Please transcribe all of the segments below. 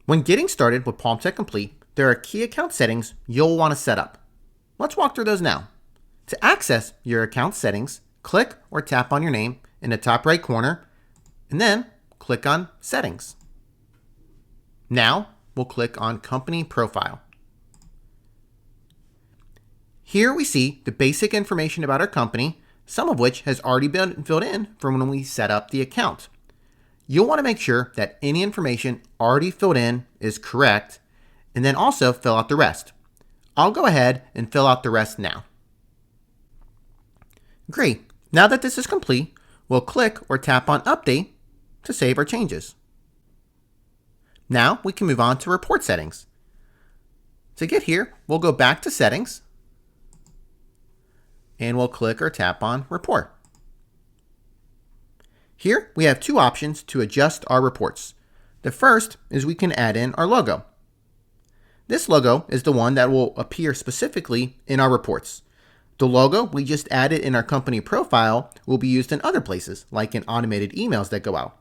When getting started with Palmtech Complete, there are key account settings you'll want to set up. Let's walk through those now. To access your account settings, click or tap on your name in the top right corner, and then click on Settings. Now, we'll click on Company Profile. Here we see the basic information about our company, some of which has already been filled in from when we set up the account. You'll want to make sure that any information already filled in is correct, and then also fill out the rest. I'll go ahead and fill out the rest now. Great. Now that this is complete, we'll click or tap on Update to save our changes. Now we can move on to report settings. To get here, we'll go back to Settings, and we'll click or tap on Report. Here we have two options to adjust our reports. The first is we can add in our logo. This logo is the one that will appear specifically in our reports. The logo we just added in our company profile will be used in other places, like in automated emails that go out.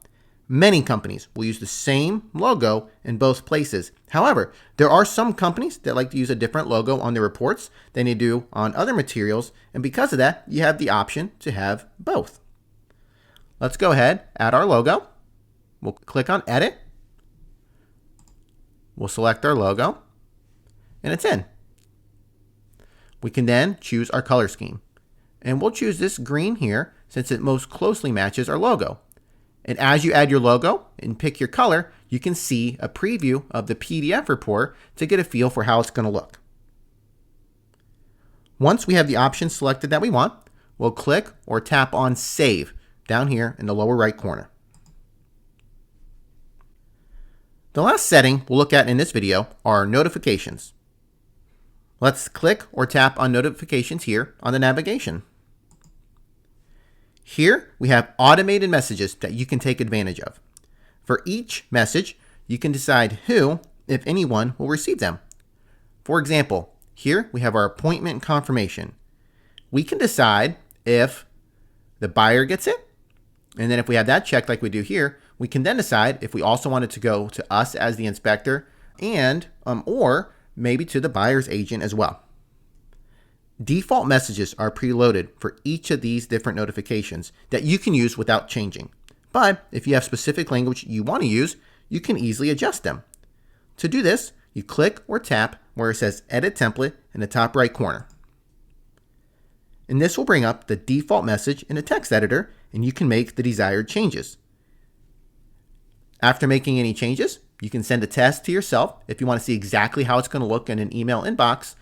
Many companies will use the same logo in both places. However, there are some companies that like to use a different logo on their reports than they do on other materials, and because of that, you have the option to have both. Let's go ahead, add our logo. We'll click on Edit. We'll select our logo, and it's in. We can then choose our color scheme, and we'll choose this green here since it most closely matches our logo. And as you add your logo and pick your color, you can see a preview of the PDF report to get a feel for how it's going to look. Once we have the option selected that we want, we'll click or tap on Save down here in the lower right corner. The last setting we'll look at in this video are notifications. Let's click or tap on notifications here on the navigation. Here we have automated messages that you can take advantage of. For each message, you can decide who, if anyone, will receive them. For example, here we have our appointment confirmation. We can decide if the buyer gets it, and then if we have that checked like we do here, we can then decide if we also want it to go to us as the inspector and or maybe to the buyer's agent as well. Default messages are preloaded for each of these different notifications that you can use without changing. But if you have specific language you want to use, you can easily adjust them. To do this, you click or tap where it says Edit Template in the top right corner. And this will bring up the default message in the text editor, and you can make the desired changes. After making any changes, you can send a test to yourself if you want to see exactly how it's going to look in an email inbox,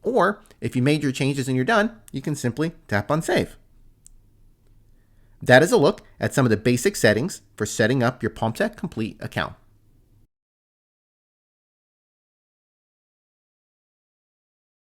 or if you made your changes and you're done, you can simply tap on Save. That is a look at some of the basic settings for setting up your Palmtech Complete account.